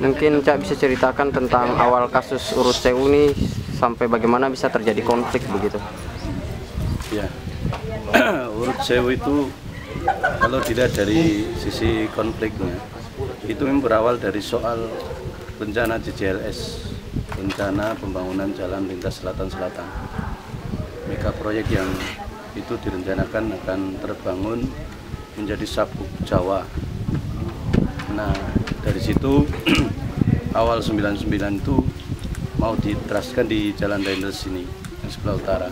Mungkin Cak bisa ceritakan tentang awal kasus Urut Sewu ini sampai bagaimana bisa terjadi konflik begitu? Ya, Urut Sewu itu kalau dilihat dari sisi konfliknya, itu memang berawal dari soal rencana JJLS, rencana pembangunan jalan lintas selatan-selatan. Mega proyek yang itu direncanakan akan terbangun menjadi sabuk Jawa. Nah, dari situ awal 99 itu mau diteraskan di jalan Rainers ini, di sebelah utara.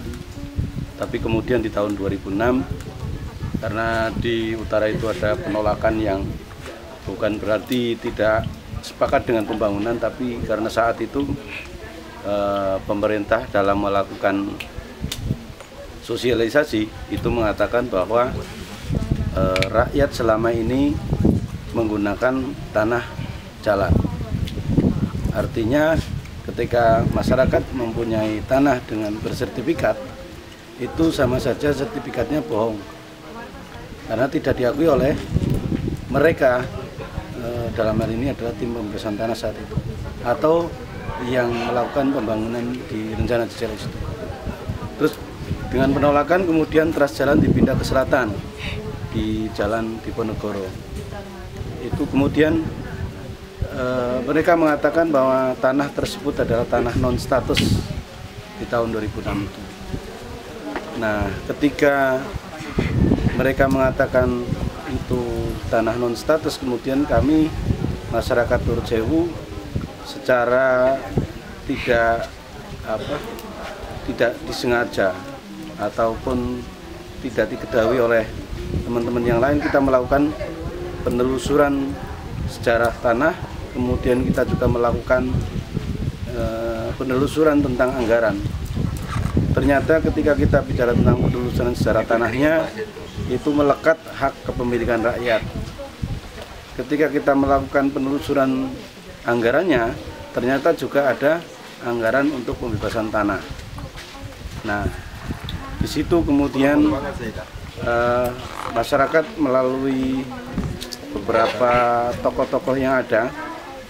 Tapi kemudian di tahun 2006, karena di utara itu ada penolakan yang bukan berarti tidak sepakat dengan pembangunan, tapi karena saat itu pemerintah dalam melakukan sosialisasi itu mengatakan bahwa rakyat selama ini menggunakan tanah jalan. Artinya ketika masyarakat mempunyai tanah dengan bersertifikat, itu sama saja sertifikatnya bohong, karena tidak diakui oleh mereka, dalam hal ini adalah tim pembebasan tanah saat itu, atau yang melakukan pembangunan di rencana JJLS itu. Terus dengan penolakan kemudian teras jalan dipindah ke selatan di jalan Diponegoro. Itu kemudian mereka mengatakan bahwa tanah tersebut adalah tanah non status di tahun 2006 itu. Nah, ketika mereka mengatakan itu tanah non status, kemudian kami masyarakat Urut Sewu secara tidak disengaja ataupun tidak diketahui oleh teman-teman yang lain, kita melakukan penelusuran sejarah tanah, kemudian kita juga melakukan penelusuran tentang anggaran. Ternyata ketika kita bicara tentang penelusuran sejarah tanahnya, itu melekat hak kepemilikan rakyat. Ketika kita melakukan penelusuran anggarannya, ternyata juga ada anggaran untuk pembebasan tanah. Nah, di situ kemudian masyarakat melalui beberapa tokoh-tokoh yang ada,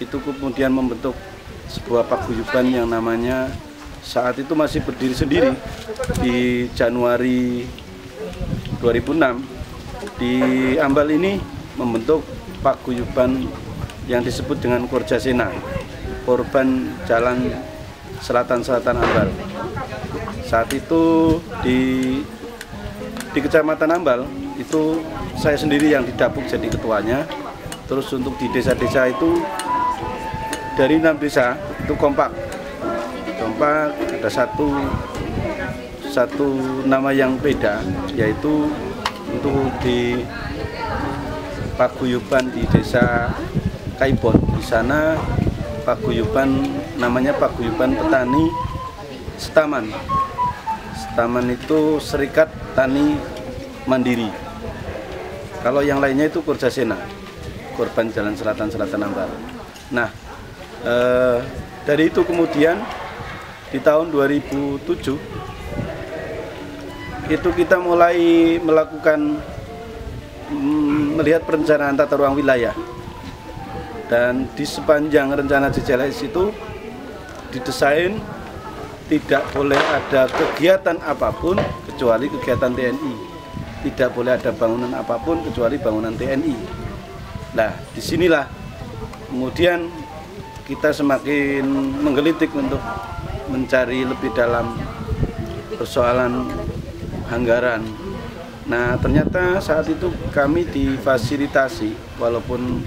itu kemudian membentuk sebuah paguyuban yang namanya saat itu masih berdiri sendiri di Januari 2006. Di Ambal ini membentuk paguyuban yang disebut dengan Korjasena, korban jalan selatan-selatan Ambal. Saat itu di Kecamatan Ambal itu saya sendiri yang didapuk jadi ketuanya. Terus untuk di desa-desa itu dari 6 desa itu kompak, ada satu nama yang beda, yaitu untuk di paguyuban di desa Kaibon. Di sana paguyuban namanya paguyuban petani Setaman. Setaman itu Serikat Tani Mandiri. Kalau yang lainnya itu Korjasena, korban jalan selatan-selatan Ambal. Nah, dari itu kemudian di tahun 2007 itu kita mulai melakukan melihat perencanaan tata ruang wilayah, dan di sepanjang rencana JJLS itu didesain tidak boleh ada kegiatan apapun kecuali kegiatan TNI, tidak boleh ada bangunan apapun kecuali bangunan TNI. Nah, disinilah kemudian kita semakin menggelitik untuk mencari lebih dalam persoalan anggaran. Nah, ternyata saat itu kami difasilitasi, walaupun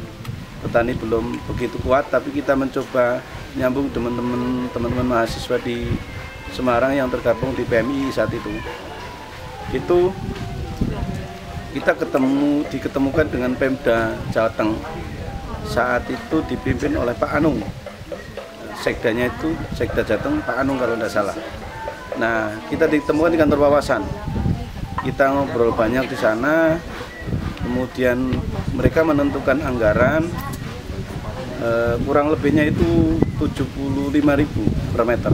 petani belum begitu kuat, tapi kita mencoba nyambung teman-teman mahasiswa di Semarang yang tergabung di PMI saat itu. Itu kita diketemukan dengan Pemda Jateng. Saat itu dipimpin oleh Pak Anung. Sekdanya itu Sekda Jateng Pak Anung kalau tidak salah. Nah, kita ditemukan di kantor wawasan. Kita ngobrol banyak di sana. Kemudian mereka menentukan anggaran, kurang lebihnya itu 75.000 per meter.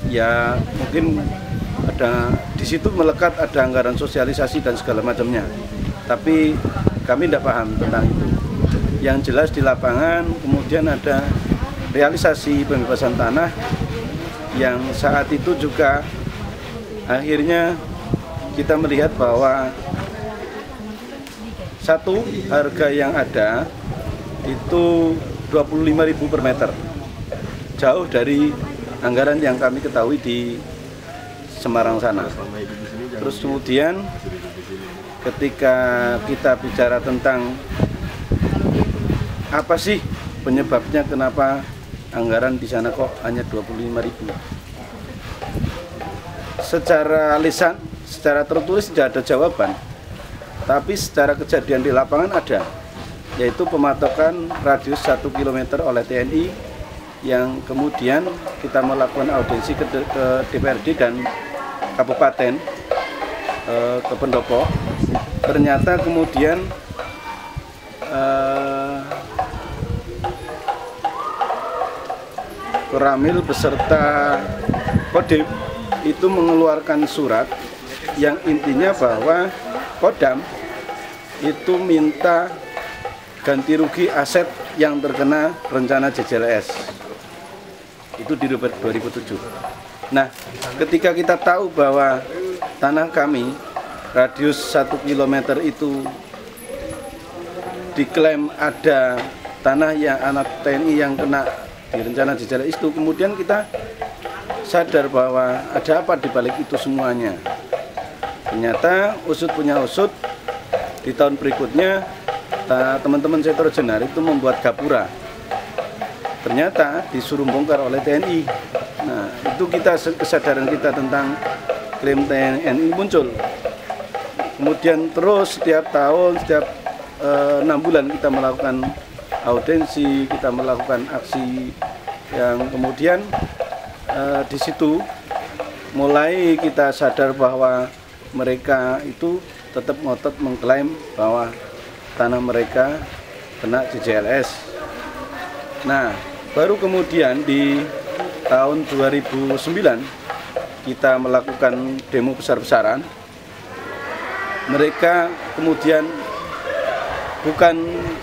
Ya, mungkin ada di situ melekat ada anggaran sosialisasi dan segala macamnya. Tapi kami tidak paham tentang itu. yang jelas di lapangan. Kemudian ada realisasi pembebasan tanah yang saat itu juga akhirnya kita melihat bahwa satu harga yang ada itu 25.000 per meter, jauh dari anggaran yang kami ketahui di Semarang sana. Terus kemudian ketika kita bicara tentang apa sih penyebabnya kenapa anggaran di sana kok hanya 25.000, secara lisan, secara tertulis tidak ada jawaban, tapi secara kejadian di lapangan ada, yaitu pematokan radius 1 km oleh TNI yang kemudian kita melakukan audiensi ke DPRD dan Kabupaten ke Pendopo. Ternyata kemudian Koramil beserta Kodim itu mengeluarkan surat yang intinya bahwa Kodam itu minta ganti rugi aset yang terkena rencana JJLS itu di 2007. Nah, ketika kita tahu bahwa tanah kami radius 1 km itu diklaim ada tanah yang anak TNI yang kena di rencana JJLS itu, kemudian kita sadar bahwa ada apa di balik itu semuanya. Ternyata usut punya usut, di tahun berikutnya teman-teman Setor Jenar itu membuat gapura. Ternyata disuruh bongkar oleh TNI. Nah, itu kesadaran kita tentang klaim TNI muncul. Kemudian terus setiap tahun, setiap 6 bulan kita melakukan audiensi, kita melakukan aksi yang kemudian di situ mulai kita sadar bahwa mereka itu tetap ngotot mengklaim bahwa tanah mereka kena JJLS. Nah, baru kemudian di tahun 2009 kita melakukan demo besar-besaran. Mereka kemudian bukan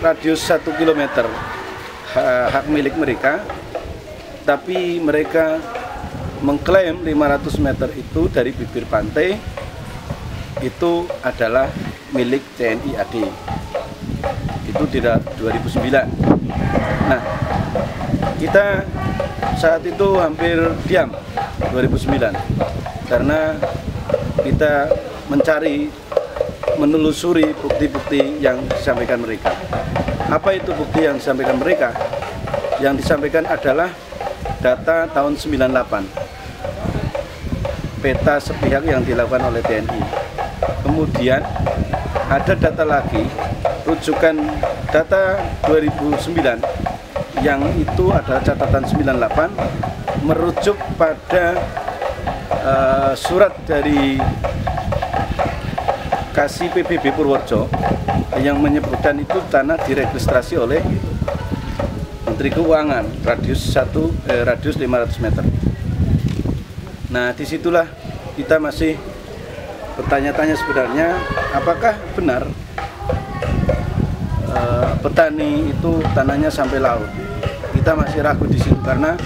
radius 1 km hak milik mereka, tapi mereka mengklaim 500 meter itu dari bibir pantai itu adalah milik TNI AD. Itu di 2009. Nah, kita saat itu hampir diam 2009 karena kita menelusuri bukti-bukti yang disampaikan mereka. Apa itu bukti yang disampaikan mereka? Yang disampaikan adalah data tahun 98, peta sepihak yang dilakukan oleh TNI. Kemudian ada data lagi, rujukan data 2009 yang itu adalah catatan 98, merujuk pada surat dari Kasih PBB Purworejo yang menyebutkan itu tanah diregistrasi oleh Menteri Keuangan radius 500 meter. Nah, disitulah kita masih bertanya-tanya sebenarnya apakah benar petani itu tanahnya sampai laut. Kita masih ragu di situ karena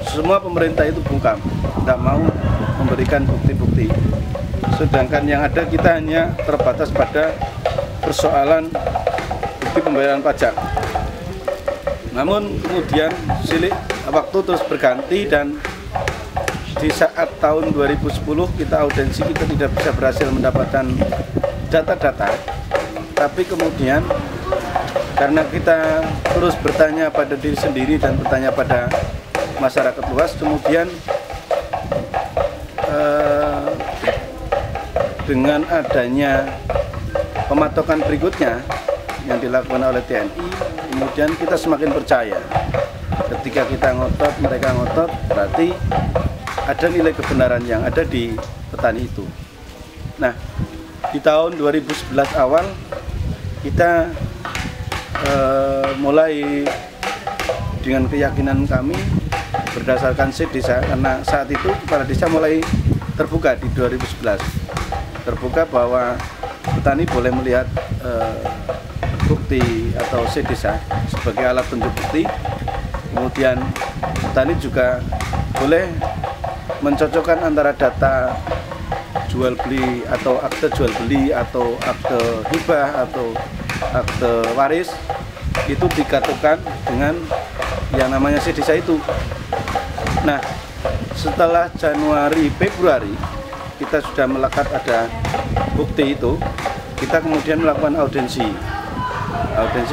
semua pemerintah itu bungkam, tidak mau memberikan bukti-bukti. Sedangkan yang ada kita hanya terbatas pada persoalan bukti pembayaran pajak. Namun kemudian waktu terus berganti dan di saat tahun 2010 kita audiensi, kita tidak bisa berhasil mendapatkan data-data. Tapi kemudian karena kita terus bertanya pada diri sendiri dan bertanya pada masyarakat luas, kemudian dengan adanya pematokan berikutnya yang dilakukan oleh TNI, kemudian kita semakin percaya. Ketika kita ngotot, mereka ngotot, berarti ada nilai kebenaran yang ada di petani itu. Nah, di tahun 2011 awal kita mulai dengan keyakinan kami berdasarkan SIP desa, karena saat itu kepala desa mulai terbuka di 2011, terbuka bahwa petani boleh melihat bukti atau C-Desa sebagai alat tunjuk bukti. Kemudian petani juga boleh mencocokkan antara data jual beli atau akte jual beli atau akte hibah atau akte waris itu digatukan dengan yang namanya C-Desa itu. Nah, setelah Januari Februari kita sudah melekat ada bukti itu, kita kemudian melakukan audiensi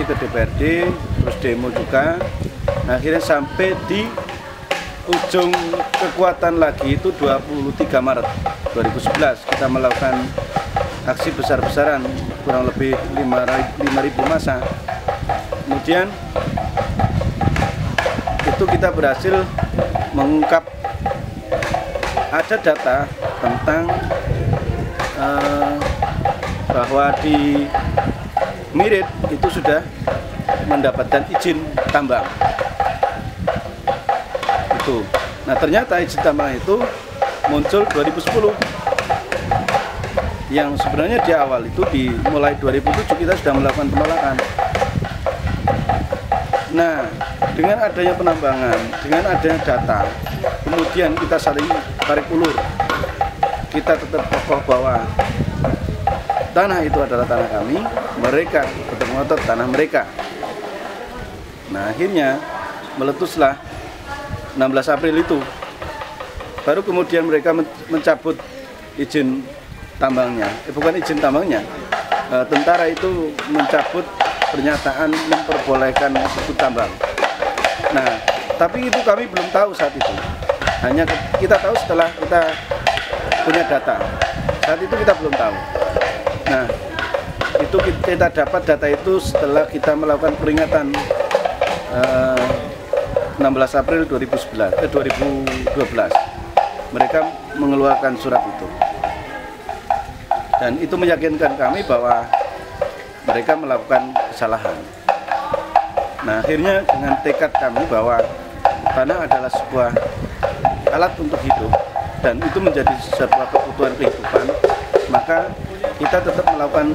ke DPRD, terus demo juga. Nah, akhirnya sampai di ujung kekuatan lagi itu 23 Maret 2011 kita melakukan aksi besar-besaran kurang lebih 5.000 massa. Kemudian itu kita berhasil mengungkap ada data tentang bahwa di Mirit itu sudah mendapatkan izin tambang. Itu. Nah, ternyata izin tambang itu muncul 2010. Yang sebenarnya di awal itu dimulai 2007 kita sudah melakukan penolakan. Nah, dengan adanya penambangan, dengan adanya data, kemudian kita saling tarik ulur. Kita tetap kokoh bahwa tanah itu adalah tanah kami, mereka tetap ngotot tanah mereka. Nah, akhirnya meletuslah 16 April itu. Baru kemudian mereka mencabut izin tambangnya. Bukan izin tambangnya. Tentara itu mencabut pernyataan memperbolehkan ikut tambang. Nah, tapi itu kami belum tahu saat itu. Hanya kita tahu setelah kita punya data. Saat itu kita belum tahu. Nah, itu kita dapat data itu setelah kita melakukan peringatan 16 April 2012. Mereka mengeluarkan surat itu. Dan itu meyakinkan kami bahwa mereka melakukan kesalahan. Nah, akhirnya dengan tekad kami bahwa tanah adalah sebuah alat untuk hidup dan itu menjadi sebuah kebutuhan kehidupan, maka kita tetap melakukan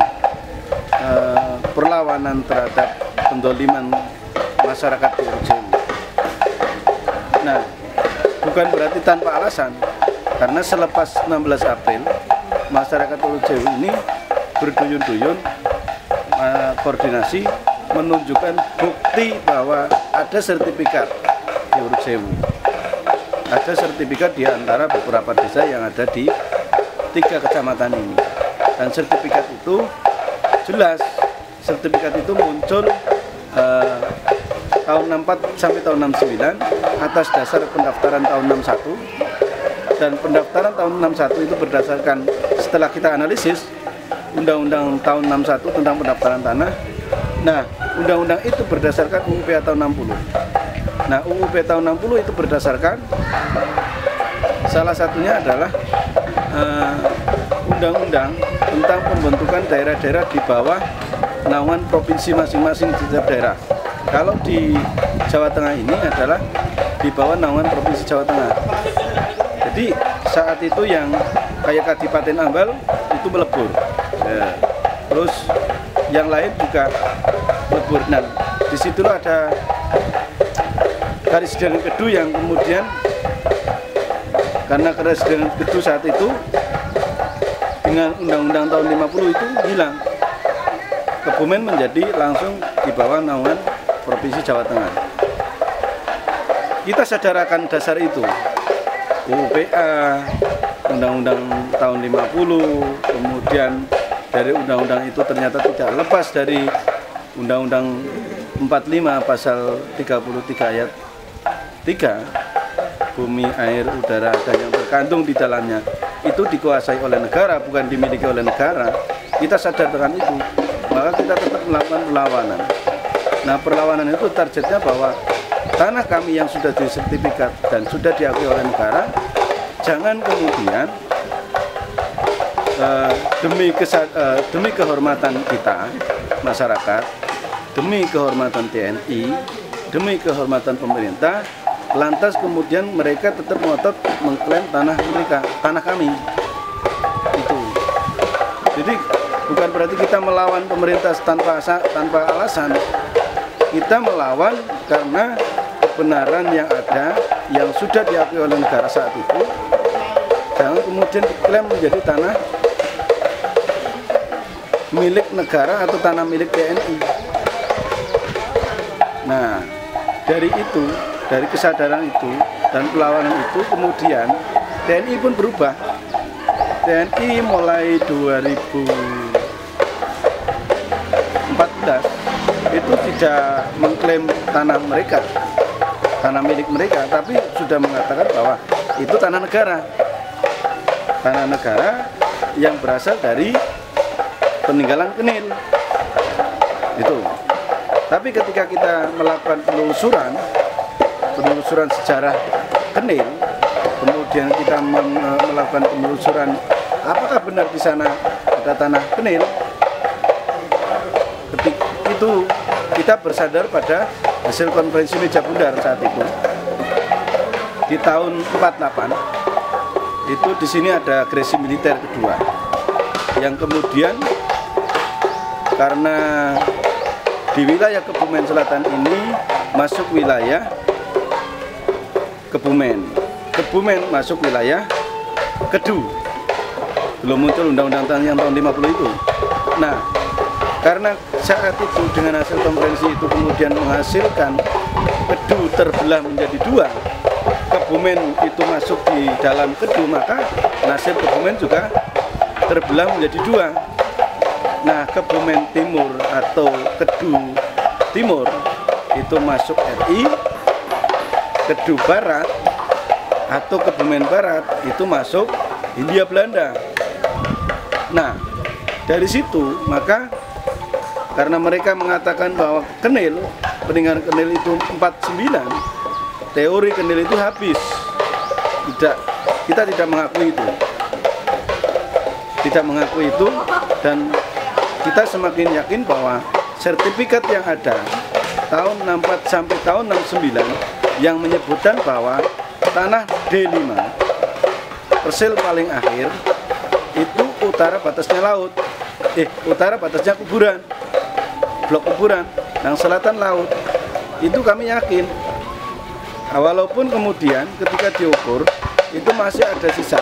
perlawanan terhadap pendoliman masyarakat di Uruksewu. Nah, bukan berarti tanpa alasan, karena selepas 16 April masyarakat Uruksewu ini berduyun-duyun koordinasi menunjukkan bukti bahwa ada sertifikat di Uruksewu. Ada sertifikat di antara beberapa desa yang ada di 3 kecamatan ini. Dan sertifikat itu jelas, sertifikat itu muncul tahun 64 sampai tahun 69 atas dasar pendaftaran tahun 61. Dan pendaftaran tahun 61 itu berdasarkan setelah kita analisis Undang-Undang tahun 61 tentang pendaftaran tanah. Nah, undang-undang itu berdasarkan UU PA tahun 60. Nah, UU PA tahun 60 itu berdasarkan salah satunya adalah undang-undang tentang pembentukan daerah-daerah di bawah naungan provinsi masing-masing di setiap daerah. Kalau di Jawa Tengah ini adalah di bawah naungan provinsi Jawa Tengah. Jadi saat itu yang kayak Kadipaten Ambal itu melebur. Ya. Terus yang lain juga melebur. Nah, disitulah ada Karesidenan Kedu yang kemudian karena Karesidenan Kedu saat itu dengan Undang-Undang tahun 50 itu hilang. Kebumen menjadi langsung di bawah naungan Provinsi Jawa Tengah. Kita sadarakan dasar itu. UU PA, Undang-Undang tahun 50, kemudian dari undang-undang itu ternyata tidak lepas dari Undang-Undang 45 pasal 33 ayat 3, bumi, air, udara, dan yang terkandung di dalamnya itu dikuasai oleh negara, bukan dimiliki oleh negara. Kita sadar dengan itu, maka kita tetap melakukan perlawanan. Nah, perlawanan itu targetnya bahwa tanah kami yang sudah disertifikat dan sudah diakui oleh negara, jangan kemudian demi kehormatan kita, masyarakat, demi kehormatan TNI, demi kehormatan pemerintah, lantas kemudian mereka tetap ngotot mengklaim tanah mereka, tanah kami. Itu. Jadi bukan berarti kita melawan pemerintah tanpa alasan. Kita melawan karena kebenaran yang ada, yang sudah diakui oleh negara saat itu, jangan kemudian diklaim menjadi tanah milik negara atau tanah milik TNI. Nah, dari itu, dari kesadaran itu dan perlawanan itu, kemudian TNI pun berubah. TNI mulai 2014 itu tidak mengklaim tanah mereka, tanah milik mereka, tapi sudah mengatakan bahwa itu tanah negara. Tanah negara yang berasal dari peninggalan Kenil. Itu. Tapi ketika kita melakukan penelusuran sejarah Kenil, kemudian kita melakukan penelusuran apakah benar di sana ada tanah Kenil, ketika itu kita bersandar pada hasil konferensi meja bundar saat itu di tahun 48. Itu di sini ada agresi militer kedua yang kemudian karena di wilayah Kebumen Selatan ini masuk wilayah Kebumen masuk wilayah Kedu, belum muncul undang-undang yang tahun 50 itu. Nah, karena saat itu dengan hasil konferensi itu kemudian menghasilkan Kedu terbelah menjadi dua, Kebumen itu masuk di dalam Kedu, maka nasib Kebumen juga terbelah menjadi dua. Nah, Kebumen Timur atau Kedu Timur itu masuk RI, Kedu Barat atau Kebumen Barat itu masuk Hindia Belanda. Nah, dari situ maka karena mereka mengatakan bahwa Kenil, peninggalan Kenil itu 49, teori Kenil itu habis. Kita tidak mengakui itu. Tidak mengakui itu, dan kita semakin yakin bahwa sertifikat yang ada tahun 64 sampai tahun 69 yang menyebutkan bahwa tanah D5 persil paling akhir itu utara batasnya laut, utara batasnya kuburan, blok kuburan, yang selatan laut. Itu kami yakin. Walaupun kemudian ketika diukur itu masih ada sisa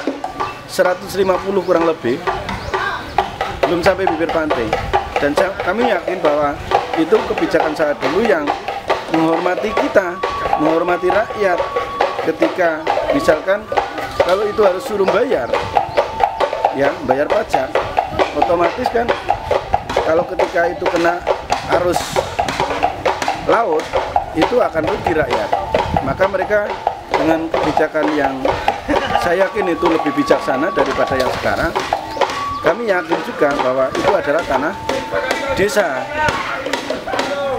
150 kurang lebih, belum sampai bibir pantai. Dan kami yakin bahwa itu kebijakan saat dulu yang menghormati kita, menghormati rakyat. Ketika misalkan kalau itu harus suruh bayar, ya bayar pajak, otomatis kan kalau ketika itu kena arus laut itu akan rugi rakyat. Maka mereka dengan kebijakan yang saya yakin itu lebih bijaksana daripada yang sekarang, kami yakin juga bahwa itu adalah tanah desa.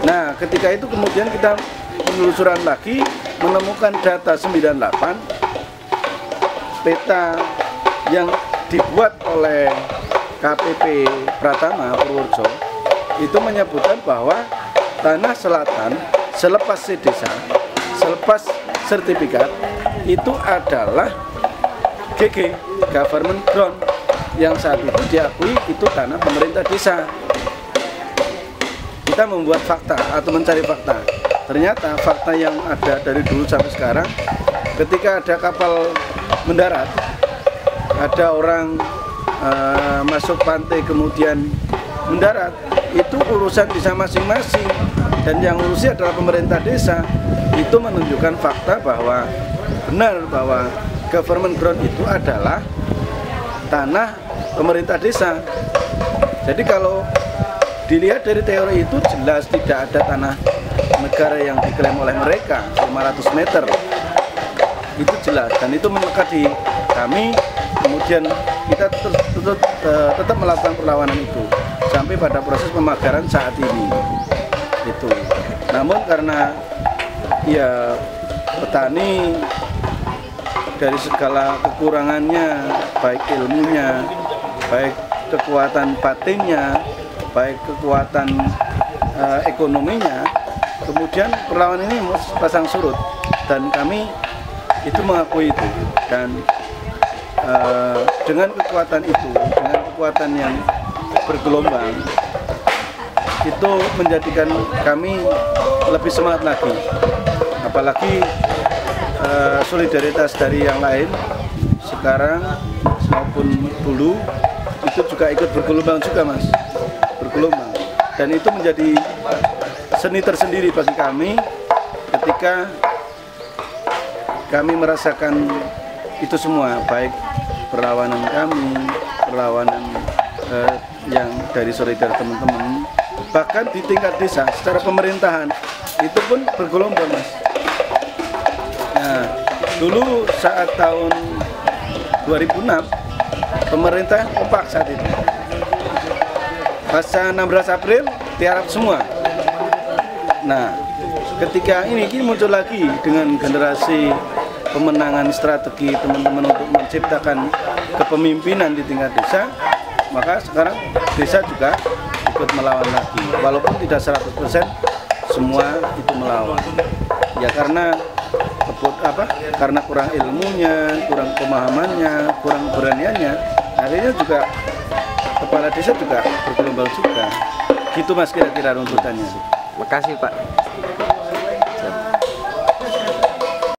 Nah, ketika itu kemudian kita penelusuran lagi menemukan data 98, peta yang dibuat oleh KPP Pratama Purworejo itu menyebutkan bahwa tanah selatan selepas desa, selepas sertifikat itu adalah GG, government ground, yang saat itu diakui itu tanah pemerintah desa. Kita membuat fakta atau mencari fakta. Ternyata fakta yang ada dari dulu sampai sekarang, ketika ada kapal mendarat, ada orang masuk pantai kemudian mendarat, itu urusan desa masing-masing, dan yang urusnya adalah pemerintah desa. Itu menunjukkan fakta bahwa benar bahwa government ground itu adalah tanah pemerintah desa. Jadi kalau dilihat dari teori itu jelas tidak ada tanah negara yang diklaim oleh mereka 500 meter. Itu jelas, dan itu melekat di kami. Kemudian kita tetap melakukan perlawanan itu sampai pada proses pemagaran saat ini. Itu. Namun karena ya petani dari segala kekurangannya, baik ilmunya, baik kekuatan batinnya, baik kekuatan ekonominya, kemudian perlawanan ini pasang surut, dan kami itu mengakui itu. Dan dengan kekuatan itu, dengan kekuatan yang bergelombang itu menjadikan kami lebih semangat lagi, apalagi solidaritas dari yang lain sekarang maupun dulu itu juga ikut bergelombang juga Mas, bergelombang, dan itu menjadi seni tersendiri bagi kami ketika kami merasakan itu semua, baik perlawanan kami, perlawanan yang dari solidar teman-teman, bahkan di tingkat desa secara pemerintahan itu pun bergelombang Mas. Nah, dulu saat tahun 2006 pemerintah kompak saat itu. Pasca 16 April tiarap semua. Nah, ketika ini muncul lagi dengan generasi pemenangan strategi teman-teman untuk menciptakan kepemimpinan di tingkat desa, maka sekarang desa juga ikut melawan lagi, walaupun tidak 100% semua itu melawan. Ya karena karena kurang ilmunya, kurang pemahamannya, kurang keberaniannya, akhirnya juga kepala desa juga bergelombang juga. Gitu Mas kira-kira runtutannya. Makasih Pak.